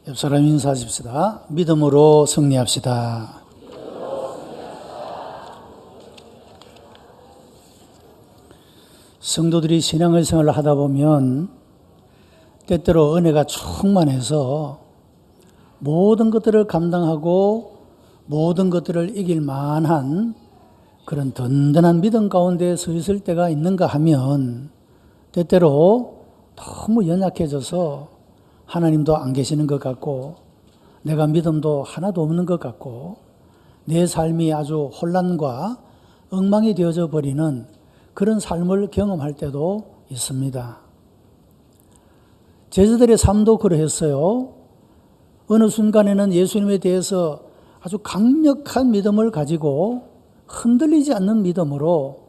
옆 사람 인사하십시다. 믿음으로 승리합시다. 성도들이 신앙생활을 하다 보면 때때로 은혜가 충만해서 모든 것들을 감당하고 모든 것들을 이길 만한 그런 든든한 믿음 가운데 서 있을 때가 있는가 하면 때때로 너무 연약해져서 하나님도 안 계시는 것 같고 내가 믿음도 하나도 없는 것 같고 내 삶이 아주 혼란과 엉망이 되어져 버리는 그런 삶을 경험할 때도 있습니다. 제자들의 삶도 그러했어요. 어느 순간에는 예수님에 대해서 아주 강력한 믿음을 가지고 흔들리지 않는 믿음으로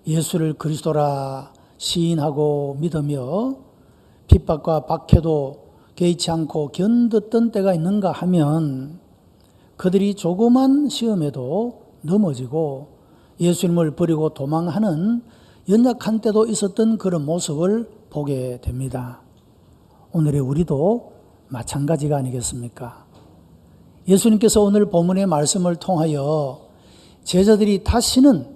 예수를 그리스도라 시인하고 믿으며 핍박과 박해도 개의치 않고 견뎠던 때가 있는가 하면 그들이 조그만 시험에도 넘어지고 예수님을 버리고 도망하는 연약한 때도 있었던 그런 모습을 보게 됩니다. 오늘의 우리도 마찬가지가 아니겠습니까? 예수님께서 오늘 본문의 말씀을 통하여 제자들이 다시는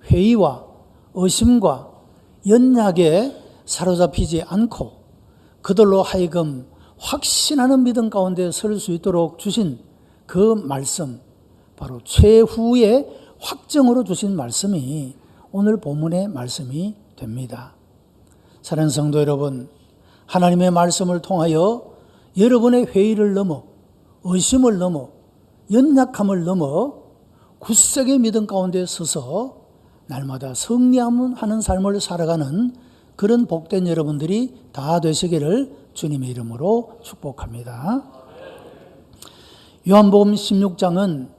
회의와 의심과 연약에 사로잡히지 않고 그들로 하여금 확신하는 믿음 가운데 설 수 있도록 주신 그 말씀, 바로 최후의 확정으로 주신 말씀이 오늘 본문의 말씀이 됩니다. 사랑하는 성도 여러분, 하나님의 말씀을 통하여 여러분의 회의를 넘어 의심을 넘어 연약함을 넘어 굳세게 믿음 가운데 서서 날마다 승리하는 삶을 살아가는 그런 복된 여러분들이 다 되시기를 주님의 이름으로 축복합니다. 요한복음 16장은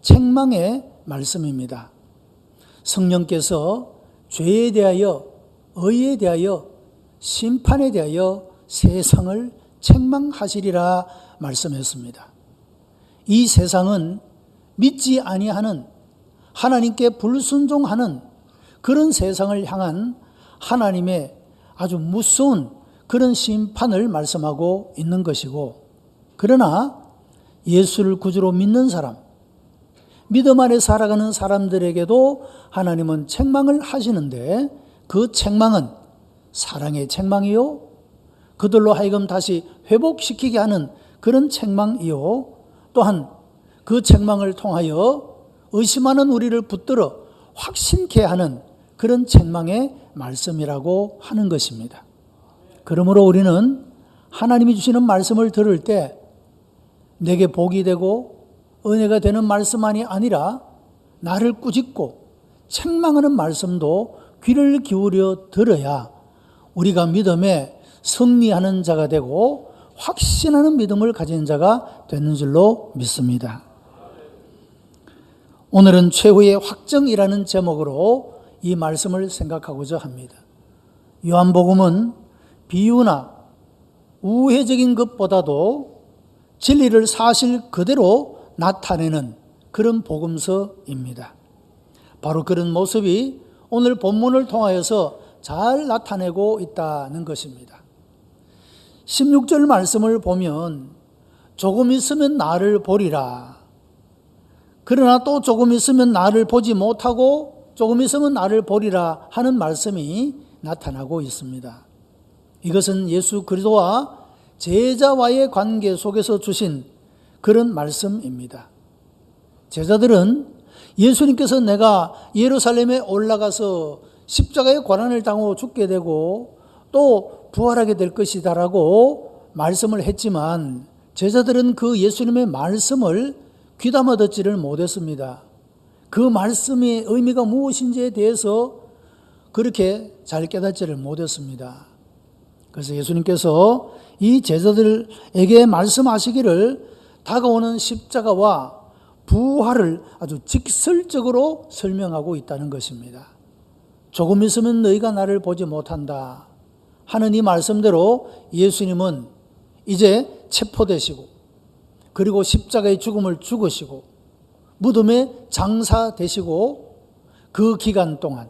책망의 말씀입니다. 성령께서 죄에 대하여, 의에 대하여, 심판에 대하여 세상을 책망하시리라 말씀했습니다. 이 세상은 믿지 아니하는, 하나님께 불순종하는 그런 세상을 향한 하나님의 아주 무서운 그런 심판을 말씀하고 있는 것이고, 그러나 예수를 구주로 믿는 사람, 믿음 안에 살아가는 사람들에게도 하나님은 책망을 하시는데 그 책망은 사랑의 책망이요, 그들로 하여금 다시 회복시키게 하는 그런 책망이요, 또한 그 책망을 통하여 의심하는 우리를 붙들어 확신케 하는 그런 책망의 말씀이라고 하는 것입니다. 그러므로 우리는 하나님이 주시는 말씀을 들을 때 내게 복이 되고 은혜가 되는 말씀만이 아니라 나를 꾸짖고 책망하는 말씀도 귀를 기울여 들어야 우리가 믿음에 승리하는 자가 되고 확신하는 믿음을 가진 자가 되는 줄로 믿습니다. 오늘은 최후의 확정이라는 제목으로 이 말씀을 생각하고자 합니다. 요한복음은 비유나 우회적인 것보다도 진리를 사실 그대로 나타내는 그런 복음서입니다. 바로 그런 모습이 오늘 본문을 통하여서 잘 나타내고 있다는 것입니다. 16절 말씀을 보면 조금 있으면 나를 보리라. 그러나 또 조금 있으면 나를 보지 못하고 조금 있으면 나를 보리라 하는 말씀이 나타나고 있습니다. 이것은 예수 그리스도와 제자와의 관계 속에서 주신 그런 말씀입니다. 제자들은 예수님께서 내가 예루살렘에 올라가서 십자가의 고난을 당하고 죽게 되고 또 부활하게 될 것이다라고 말씀을 했지만 제자들은 그 예수님의 말씀을 귀담아 듣지를 못했습니다. 그 말씀의 의미가 무엇인지에 대해서 그렇게 잘 깨닫지를 못했습니다. 그래서 예수님께서 이 제자들에게 말씀하시기를 다가오는 십자가와 부활을 아주 직설적으로 설명하고 있다는 것입니다. 조금 있으면 너희가 나를 보지 못한다 하는 이 말씀대로 예수님은 이제 체포되시고 그리고 십자가의 죽음을 죽으시고 무덤에 장사되시고 그 기간 동안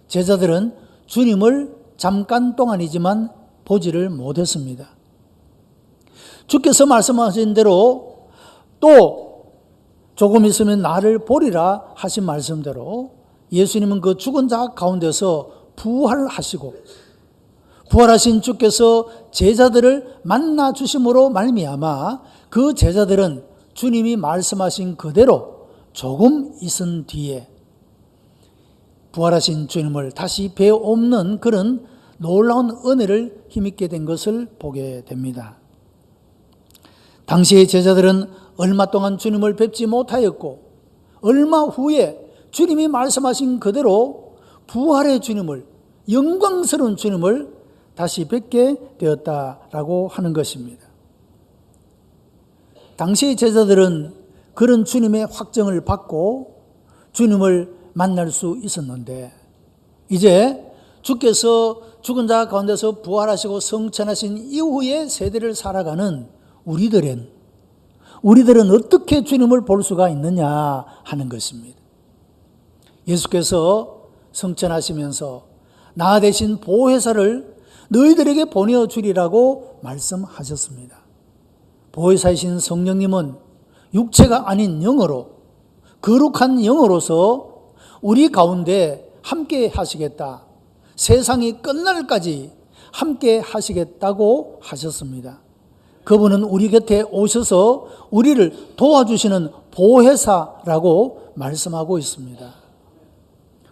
제자들은 주님을 잠깐 동안이지만 보지를 못했습니다. 주께서 말씀하신 대로 또 조금 있으면 나를 보리라 하신 말씀대로 예수님은 그 죽은 자 가운데서 부활하시고 부활하신 주께서 제자들을 만나 주심으로 말미암아 그 제자들은 주님이 말씀하신 그대로 조금 있은 뒤에 부활하신 주님을 다시 뵈옵는 그런 놀라운 은혜를 힘입게 된 것을 보게 됩니다. 당시의 제자들은 얼마 동안 주님을 뵙지 못하였고 얼마 후에 주님이 말씀하신 그대로 부활의 주님을, 영광스러운 주님을 다시 뵙게 되었다라고 하는 것입니다. 당시의 제자들은 그런 주님의 확정을 받고 주님을 만날 수 있었는데 이제 주께서 죽은 자 가운데서 부활하시고 성천하신 이후의 세대를 살아가는 우리들은 어떻게 주님을 볼 수가 있느냐 하는 것입니다. 예수께서 성천하시면서 나 대신 보혜사를 너희들에게 보내주리라고 말씀하셨습니다. 보혜사이신 성령님은 육체가 아닌 영으로, 거룩한 영으로서 우리 가운데 함께 하시겠다, 세상이 끝날까지 함께 하시겠다고 하셨습니다. 그분은 우리 곁에 오셔서 우리를 도와주시는 보혜사라고 말씀하고 있습니다.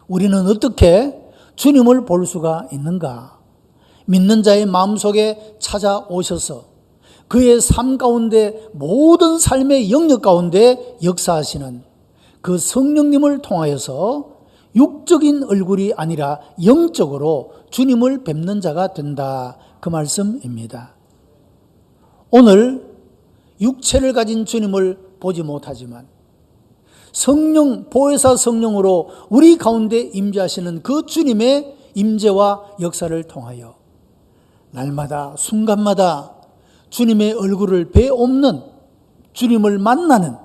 우리는 어떻게 주님을 볼 수가 있는가? 믿는 자의 마음속에 찾아오셔서 그의 삶 가운데 모든 삶의 영역 가운데 역사하시는 그 성령님을 통하여서 육적인 얼굴이 아니라 영적으로 주님을 뵙는 자가 된다, 그 말씀입니다. 오늘 육체를 가진 주님을 보지 못하지만 성령, 보혜사 성령으로 우리 가운데 임재하시는 그 주님의 임재와 역사를 통하여 날마다 순간마다 주님의 얼굴을 뵈옵는, 주님을 만나는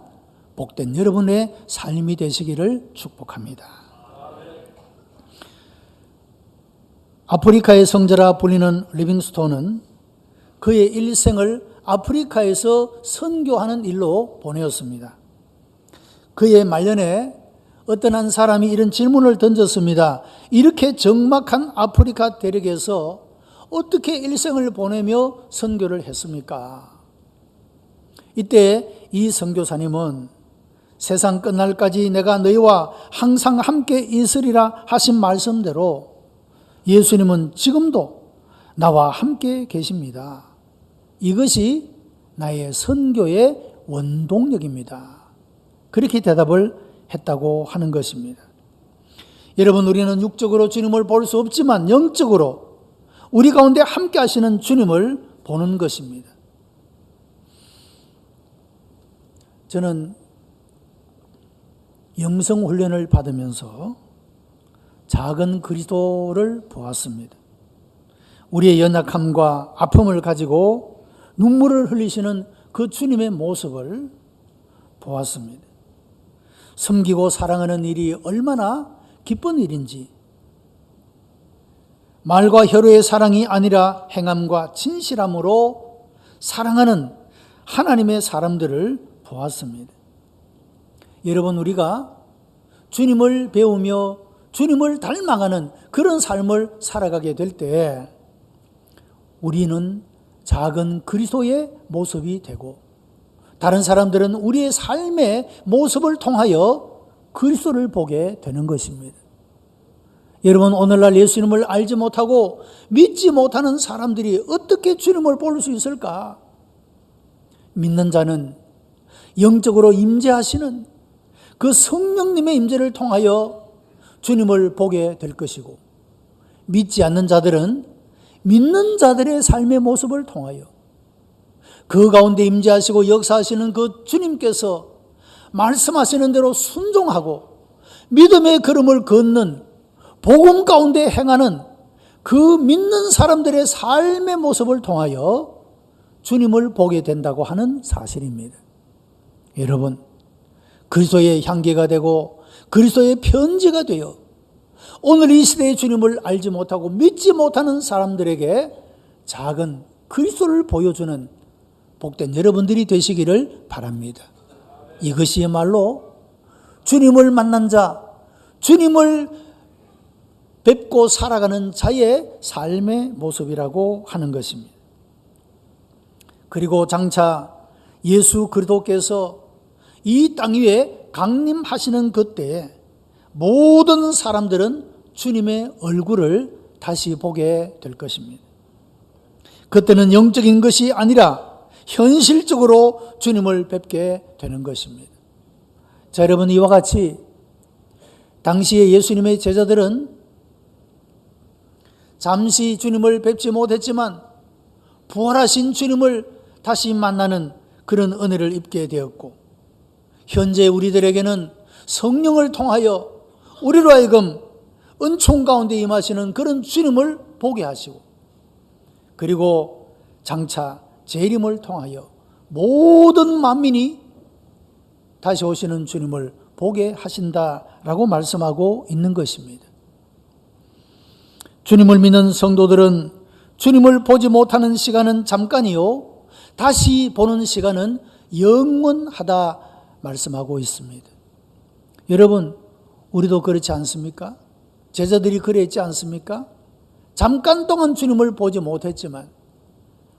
복된 여러분의 삶이 되시기를 축복합니다. 아프리카의 성자라 불리는 리빙스톤은 그의 일생을 아프리카에서 선교하는 일로 보내었습니다. 그의 말년에 어떤 한 사람이 이런 질문을 던졌습니다. 이렇게 적막한 아프리카 대륙에서 어떻게 일생을 보내며 선교를 했습니까? 이때 이 선교사님은 세상 끝날까지 내가 너희와 항상 함께 있으리라 하신 말씀대로 예수님은 지금도 나와 함께 계십니다. 이것이 나의 선교의 원동력입니다. 그렇게 대답을 했다고 하는 것입니다. 여러분, 우리는 육적으로 주님을 볼 수 없지만 영적으로 우리 가운데 함께 하시는 주님을 보는 것입니다. 저는 영성훈련을 받으면서 작은 그리스도를 보았습니다. 우리의 연약함과 아픔을 가지고 눈물을 흘리시는 그 주님의 모습을 보았습니다. 섬기고 사랑하는 일이 얼마나 기쁜 일인지, 말과 혀로의 사랑이 아니라 행함과 진실함으로 사랑하는 하나님의 사람들을 보았습니다. 여러분, 우리가 주님을 배우며 주님을 닮아가는 그런 삶을 살아가게 될 때 우리는 작은 그리스도의 모습이 되고 다른 사람들은 우리의 삶의 모습을 통하여 그리스도를 보게 되는 것입니다. 여러분, 오늘날 예수님을 알지 못하고 믿지 못하는 사람들이 어떻게 주님을 볼 수 있을까? 믿는 자는 영적으로 임재하시는 그 성령님의 임재를 통하여 주님을 보게 될 것이고, 믿지 않는 자들은 믿는 자들의 삶의 모습을 통하여 그 가운데 임재하시고 역사하시는 그 주님께서 말씀하시는 대로 순종하고 믿음의 걸음을 걷는, 복음 가운데 행하는 그 믿는 사람들의 삶의 모습을 통하여 주님을 보게 된다고 하는 사실입니다. 여러분, 그리스도의 향기가 되고 그리스도의 편지가 되어 오늘 이 시대의 주님을 알지 못하고 믿지 못하는 사람들에게 작은 그리스도를 보여주는 복된 여러분들이 되시기를 바랍니다. 이것이야말로 주님을 만난 자, 주님을 뵙고 살아가는 자의 삶의 모습이라고 하는 것입니다. 그리고 장차 예수 그리스도께서 이 땅 위에 강림하시는 그때에 모든 사람들은 주님의 얼굴을 다시 보게 될 것입니다. 그때는 영적인 것이 아니라 현실적으로 주님을 뵙게 되는 것입니다. 자, 여러분, 이와 같이 당시에 예수님의 제자들은 잠시 주님을 뵙지 못했지만 부활하신 주님을 다시 만나는 그런 은혜를 입게 되었고, 현재 우리들에게는 성령을 통하여 우리로 하여금 은총 가운데 임하시는 그런 주님을 보게 하시고, 그리고 장차 재림을 통하여 모든 만민이 다시 오시는 주님을 보게 하신다라고 말씀하고 있는 것입니다. 주님을 믿는 성도들은 주님을 보지 못하는 시간은 잠깐이요, 다시 보는 시간은 영원하다 말씀하고 있습니다. 여러분, 우리도 그렇지 않습니까? 제자들이 그랬지 않습니까? 잠깐 동안 주님을 보지 못했지만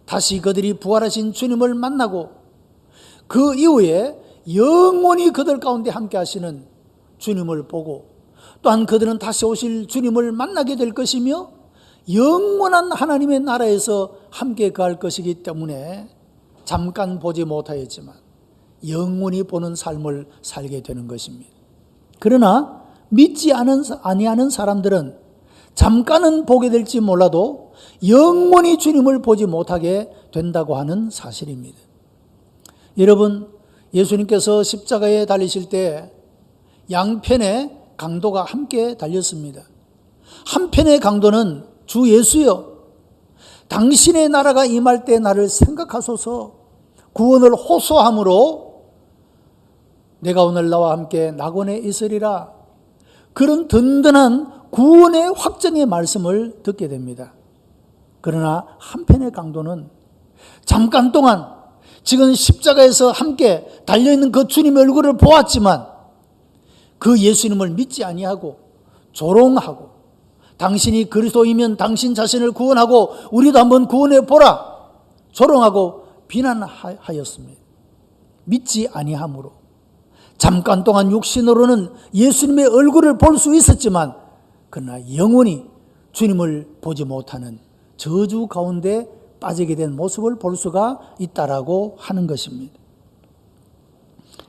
다시 그들이 부활하신 주님을 만나고 그 이후에 영원히 그들 가운데 함께 하시는 주님을 보고, 또한 그들은 다시 오실 주님을 만나게 될 것이며 영원한 하나님의 나라에서 함께 거할 것이기 때문에 잠깐 보지 못하였지만 영원히 보는 삶을 살게 되는 것입니다. 그러나 믿지 아니하는 사람들은 잠깐은 보게 될지 몰라도 영원히 주님을 보지 못하게 된다고 하는 사실입니다. 여러분, 예수님께서 십자가에 달리실 때 양편의 강도가 함께 달렸습니다. 한편의 강도는 주 예수여, 당신의 나라가 임할 때 나를 생각하소서 구원을 호소함으로 내가 오늘 나와 함께 낙원에 있으리라, 그런 든든한 구원의 확정의 말씀을 듣게 됩니다. 그러나 한편의 강도는 잠깐 동안 지금 십자가에서 함께 달려있는 그 주님의 얼굴을 보았지만 그 예수님을 믿지 아니하고 조롱하고, 당신이 그리스도이면 당신 자신을 구원하고 우리도 한번 구원해 보라, 조롱하고 비난하였습니다. 믿지 아니함으로 잠깐 동안 육신으로는 예수님의 얼굴을 볼 수 있었지만 그러나 영원히 주님을 보지 못하는 저주 가운데 빠지게 된 모습을 볼 수가 있다라고 하는 것입니다.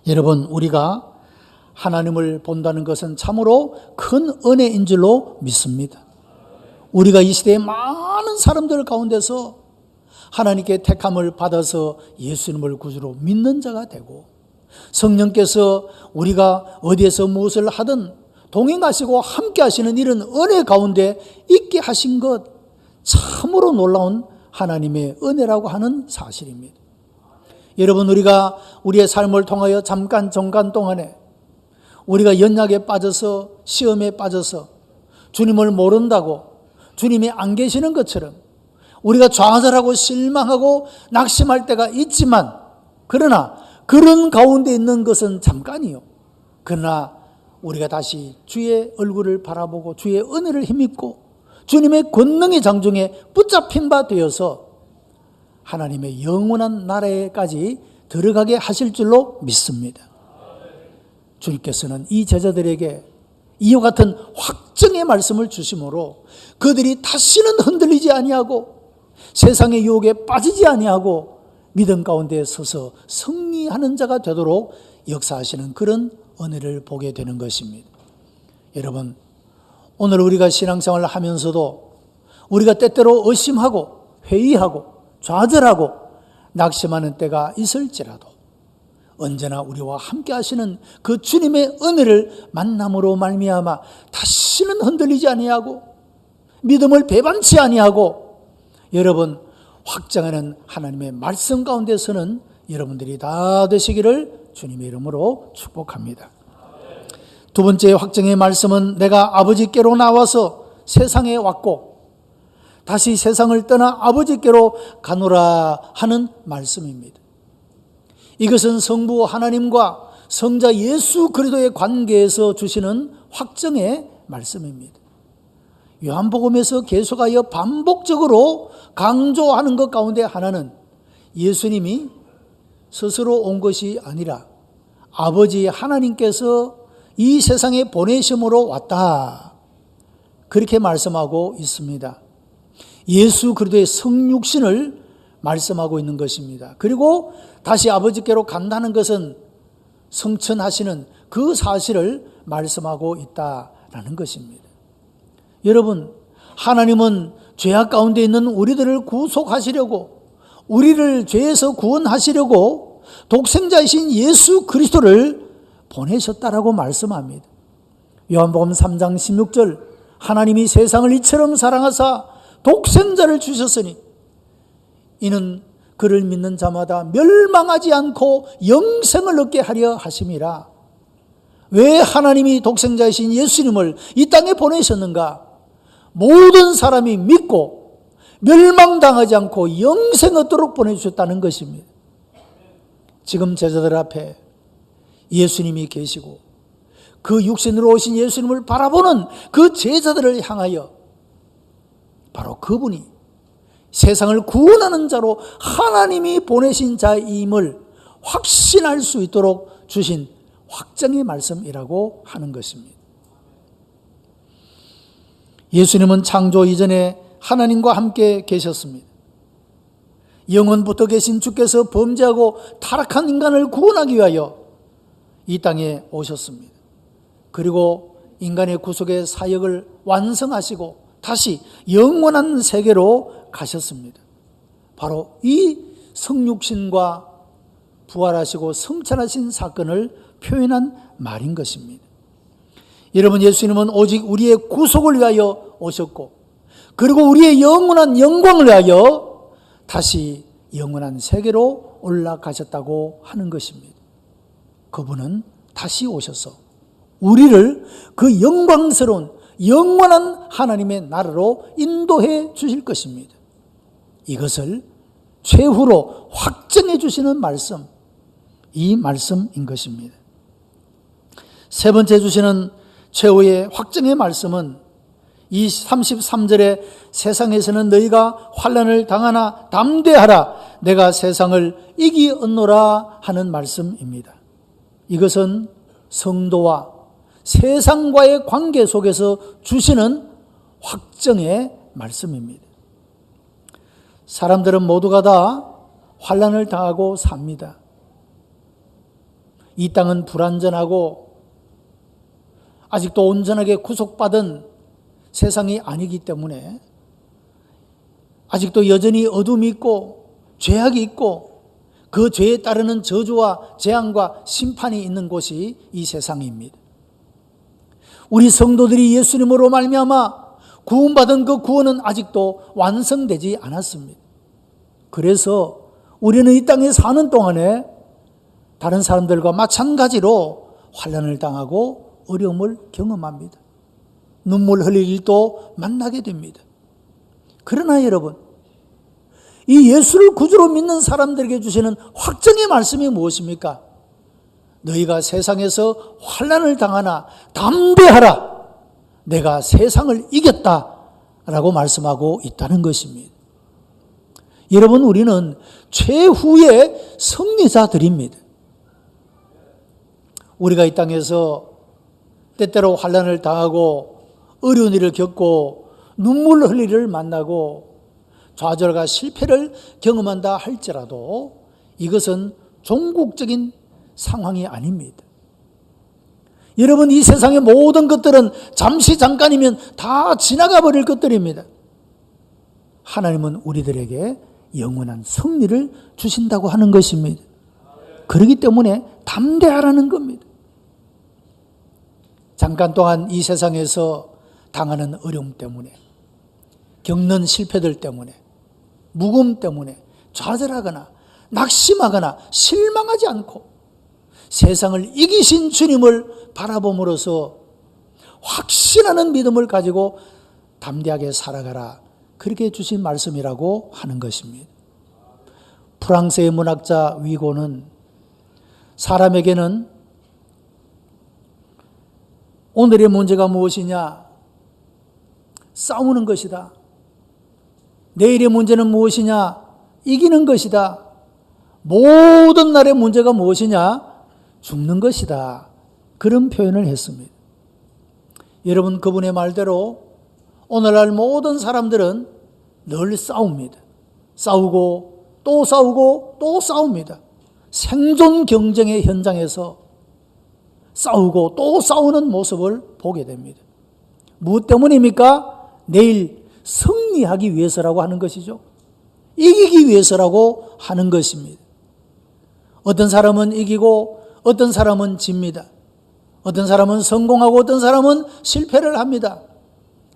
여러분, 우리가 하나님을 본다는 것은 참으로 큰 은혜인 줄로 믿습니다. 우리가 이 시대의 많은 사람들 가운데서 하나님께 택함을 받아서 예수님을 구주로 믿는 자가 되고, 성령께서 우리가 어디에서 무엇을 하든 동행하시고 함께 하시는 이런 은혜 가운데 있게 하신 것, 참으로 놀라운 하나님의 은혜라고 하는 사실입니다. 여러분, 우리가 우리의 삶을 통하여 잠깐 정간 동안에 우리가 연약에 빠져서, 시험에 빠져서 주님을 모른다고 주님이 안 계시는 것처럼 우리가 좌절하고 실망하고 낙심할 때가 있지만, 그러나 그런 가운데 있는 것은 잠깐이요. 그러나 우리가 다시 주의 얼굴을 바라보고 주의 은혜를 힘입고 주님의 권능의 장중에 붙잡힌 바 되어서 하나님의 영원한 나라에까지 들어가게 하실 줄로 믿습니다. 주님께서는 이 제자들에게 이와 같은 확정의 말씀을 주심으로 그들이 다시는 흔들리지 아니하고 세상의 유혹에 빠지지 아니하고 믿음 가운데 서서 승리하는 자가 되도록 역사하시는 그런 은혜를 보게 되는 것입니다. 여러분, 오늘 우리가 신앙생활을 하면서도 우리가 때때로 의심하고 회의하고 좌절하고 낙심하는 때가 있을지라도 언제나 우리와 함께 하시는 그 주님의 은혜를 만남으로 말미암아 다시는 흔들리지 아니하고 믿음을 배반치 아니하고 여러분 확장하는 하나님의 말씀 가운데서는 여러분들이 다 되시기를 주님의 이름으로 축복합니다. 두 번째 확정의 말씀은 내가 아버지께로 나와서 세상에 왔고 다시 세상을 떠나 아버지께로 가노라 하는 말씀입니다. 이것은 성부 하나님과 성자 예수 그리스도의 관계에서 주시는 확정의 말씀입니다. 요한복음에서 계속하여 반복적으로 강조하는 것 가운데 하나는 예수님이 스스로 온 것이 아니라 아버지 하나님께서 이 세상에 보내심으로 왔다, 그렇게 말씀하고 있습니다. 예수 그리스도의 성육신을 말씀하고 있는 것입니다. 그리고 다시 아버지께로 간다는 것은 성천하시는 그 사실을 말씀하고 있다라는 것입니다. 여러분, 하나님은 죄악 가운데 있는 우리들을 구속하시려고, 우리를 죄에서 구원하시려고 독생자이신 예수 그리스도를 보내셨다라고 말씀합니다. 요한복음 3장 16절, 하나님이 세상을 이처럼 사랑하사 독생자를 주셨으니 이는 그를 믿는 자마다 멸망하지 않고 영생을 얻게 하려 하심이라. 왜 하나님이 독생자이신 예수님을 이 땅에 보내셨는가? 모든 사람이 믿고 멸망당하지 않고 영생 얻도록 보내주셨다는 것입니다. 지금 제자들 앞에 예수님이 계시고 그 육신으로 오신 예수님을 바라보는 그 제자들을 향하여 바로 그분이 세상을 구원하는 자로 하나님이 보내신 자임을 확신할 수 있도록 주신 확정의 말씀이라고 하는 것입니다. 예수님은 창조 이전에 하나님과 함께 계셨습니다. 영원부터 계신 주께서 범죄하고 타락한 인간을 구원하기 위하여 이 땅에 오셨습니다. 그리고 인간의 구속의 사역을 완성하시고 다시 영원한 세계로 가셨습니다. 바로 이 성육신과 부활하시고 성천하신 사건을 표현한 말인 것입니다. 여러분, 예수님은 오직 우리의 구속을 위하여 오셨고, 그리고 우리의 영원한 영광을 위하여 다시 영원한 세계로 올라가셨다고 하는 것입니다. 그분은 다시 오셔서 우리를 그 영광스러운 영원한 하나님의 나라로 인도해 주실 것입니다. 이것을 최후로 확정해 주시는 말씀, 이 말씀인 것입니다. 세 번째 주시는 최후의 확정의 말씀은 이 33절에 세상에서는 너희가 환난을 당하나 담대하라, 내가 세상을 이기었노라 하는 말씀입니다. 이것은 성도와 세상과의 관계 속에서 주시는 확정의 말씀입니다. 사람들은 모두가 다 환난을 당하고 삽니다. 이 땅은 불완전하고 아직도 온전하게 구속받은 세상이 아니기 때문에 아직도 여전히 어둠이 있고 죄악이 있고 그 죄에 따르는 저주와 재앙과 심판이 있는 곳이 이 세상입니다. 우리 성도들이 예수님으로 말미암아 구원받은 그 구원은 아직도 완성되지 않았습니다. 그래서 우리는 이 땅에 사는 동안에 다른 사람들과 마찬가지로 환난을 당하고 어려움을 경험합니다. 눈물 흘릴 일도 만나게 됩니다. 그러나 여러분, 이 예수를 구주로 믿는 사람들에게 주시는 확정의 말씀이 무엇입니까? 너희가 세상에서 환난을 당하나 담대하라, 내가 세상을 이겼다 라고 말씀하고 있다는 것입니다. 여러분, 우리는 최후의 승리자들입니다. 우리가 이 땅에서 때때로 환난을 당하고 어려운 일을 겪고 눈물 흘릴 일을 만나고 좌절과 실패를 경험한다 할지라도 이것은 종국적인 상황이 아닙니다. 여러분, 이 세상의 모든 것들은 잠시 잠깐이면 다 지나가 버릴 것들입니다. 하나님은 우리들에게 영원한 승리를 주신다고 하는 것입니다. 그렇기 때문에 담대하라는 겁니다. 잠깐 동안 이 세상에서 당하는 어려움 때문에, 겪는 실패들 때문에, 무거움 때문에 좌절하거나 낙심하거나 실망하지 않고 세상을 이기신 주님을 바라봄으로써 확신하는 믿음을 가지고 담대하게 살아가라, 그렇게 주신 말씀이라고 하는 것입니다. 프랑스의 문학자 위고는 사람에게는 오늘의 문제가 무엇이냐? 싸우는 것이다. 내일의 문제는 무엇이냐? 이기는 것이다. 모든 날의 문제가 무엇이냐? 죽는 것이다. 그런 표현을 했습니다. 여러분, 그분의 말대로 오늘날 모든 사람들은 늘 싸웁니다. 싸우고 또 싸우고 또 싸웁니다. 생존 경쟁의 현장에서 싸우고 또 싸우는 모습을 보게 됩니다. 무엇 때문입니까? 내일 승리하기 위해서라고 하는 것이죠. 이기기 위해서라고 하는 것입니다. 어떤 사람은 이기고 어떤 사람은 집니다. 어떤 사람은 성공하고 어떤 사람은 실패를 합니다.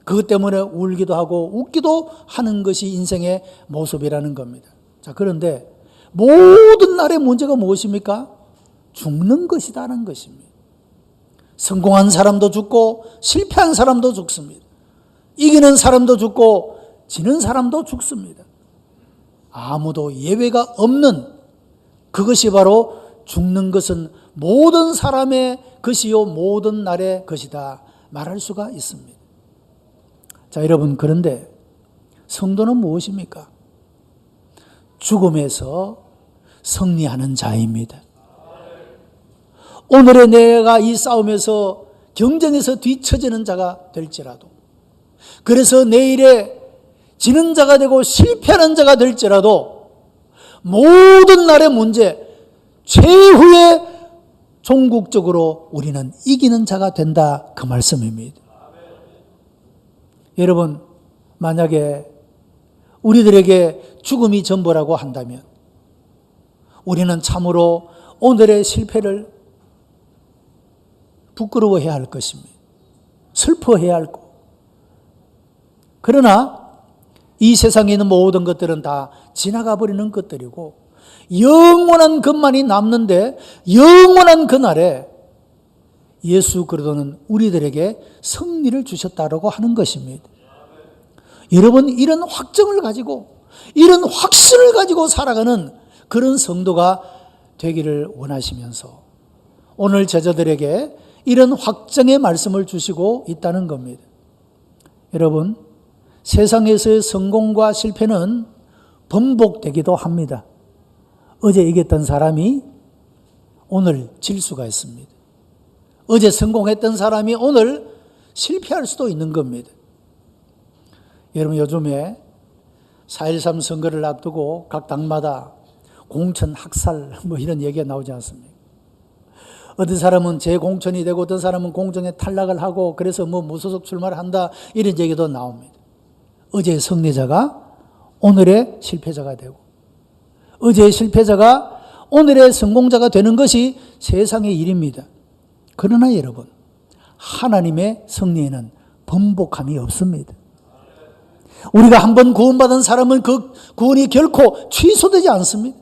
그것 때문에 울기도 하고 웃기도 하는 것이 인생의 모습이라는 겁니다. 자, 그런데 모든 날의 문제가 무엇입니까? 죽는 것이다라는 것입니다. 성공한 사람도 죽고 실패한 사람도 죽습니다. 이기는 사람도 죽고 지는 사람도 죽습니다. 아무도 예외가 없는 그것이 바로 죽는 것은 모든 사람의 것이요 모든 날의 것이다 말할 수가 있습니다. 자, 여러분, 그런데 성도는 무엇입니까? 죽음에서 승리하는 자입니다. 오늘의 내가 이 싸움에서 경쟁에서 뒤처지는 자가 될지라도, 그래서 내일에 지는 자가 되고 실패하는 자가 될지라도 모든 날의 문제 최후의 종국적으로 우리는 이기는 자가 된다, 그 말씀입니다. 여러분, 만약에 우리들에게 죽음이 전부라고 한다면 우리는 참으로 오늘의 실패를 부끄러워해야 할 것입니다. 슬퍼해야 할 것. 그러나 이 세상에 있는 모든 것들은 다 지나가 버리는 것들이고 영원한 것만이 남는데, 영원한 그날에 예수 그리스도는 우리들에게 승리를 주셨다라고 하는 것입니다. 여러분, 이런 확정을 가지고, 이런 확신을 가지고 살아가는 그런 성도가 되기를 원하시면서 오늘 제자들에게 이런 확정의 말씀을 주시고 있다는 겁니다. 여러분, 세상에서의 성공과 실패는 번복되기도 합니다. 어제 이겼던 사람이 오늘 질 수가 있습니다. 어제 성공했던 사람이 오늘 실패할 수도 있는 겁니다. 여러분, 요즘에 4.13 선거를 앞두고 각 당마다 공천 학살 이런 얘기가 나오지 않습니까? 어떤 사람은 재공천이 되고 어떤 사람은 공정에 탈락을 하고 그래서 무소속 출마를 한다, 이런 얘기도 나옵니다. 어제의 승리자가 오늘의 실패자가 되고 어제의 실패자가 오늘의 성공자가 되는 것이 세상의 일입니다. 그러나 여러분, 하나님의 승리에는 번복함이 없습니다. 우리가 한번 구원받은 사람은 그 구원이 결코 취소되지 않습니다.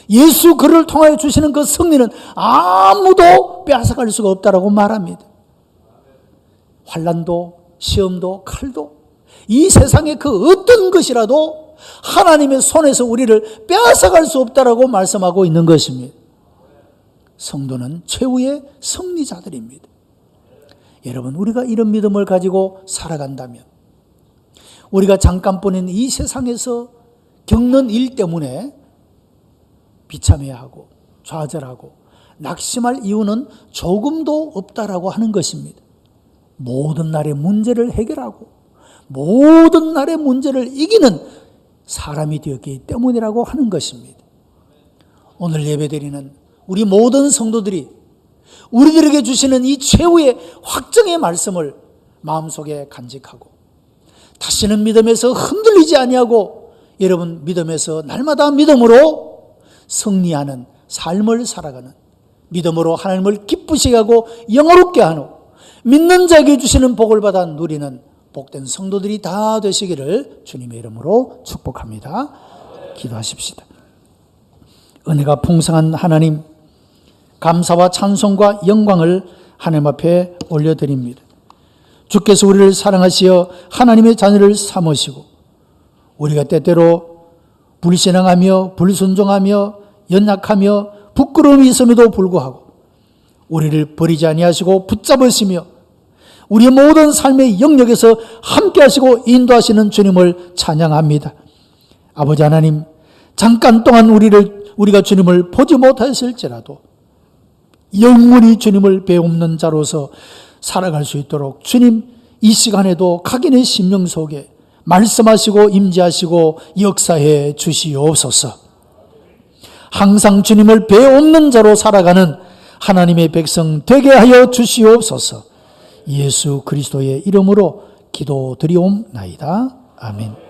예수 그를 통하여 주시는 그 승리는 아무도 빼앗아갈 수가 없다라고 말합니다. 환난도 시험도 칼도 이 세상의 그 어떤 것이라도 하나님의 손에서 우리를 빼앗아갈 수 없다라고 말씀하고 있는 것입니다. 성도는 최후의 승리자들입니다. 여러분, 우리가 이런 믿음을 가지고 살아간다면 우리가 잠깐뿐인 이 세상에서 겪는 일 때문에 비참해야 하고 좌절하고 낙심할 이유는 조금도 없다라고 하는 것입니다. 모든 날의 문제를 해결하고 모든 날의 문제를 이기는 사람이 되었기 때문이라고 하는 것입니다. 오늘 예배드리는 우리 모든 성도들이 우리들에게 주시는 이 최후의 확정의 말씀을 마음속에 간직하고 다시는 믿음에서 흔들리지 아니하고 여러분, 믿음에서 날마다 믿음으로 승리하는 삶을 살아가는, 믿음으로 하나님을 기쁘시게 하고 영화롭게 하는, 믿는 자에게 주시는 복을 받아 누리는 복된 성도들이 다 되시기를 주님의 이름으로 축복합니다. 기도하십시다. 은혜가 풍성한 하나님, 감사와 찬송과 영광을 하나님 앞에 올려드립니다. 주께서 우리를 사랑하시어 하나님의 자녀를 삼으시고 우리가 때때로 불신앙하며 불순종하며 연약하며 부끄러움이 있음에도 불구하고 우리를 버리지 아니하시고 붙잡으시며 우리의 모든 삶의 영역에서 함께 하시고 인도하시는 주님을 찬양합니다. 아버지 하나님, 잠깐 동안 우리가 주님을 보지 못했을지라도 영원히 주님을 배움는 자로서 살아갈 수 있도록 주님 이 시간에도 각인의 심령 속에 말씀하시고 임재하시고 역사해 주시옵소서. 항상 주님을 배움는 자로 살아가는 하나님의 백성 되게 하여 주시옵소서. 예수 그리스도의 이름으로 기도드리옵나이다. 아멘.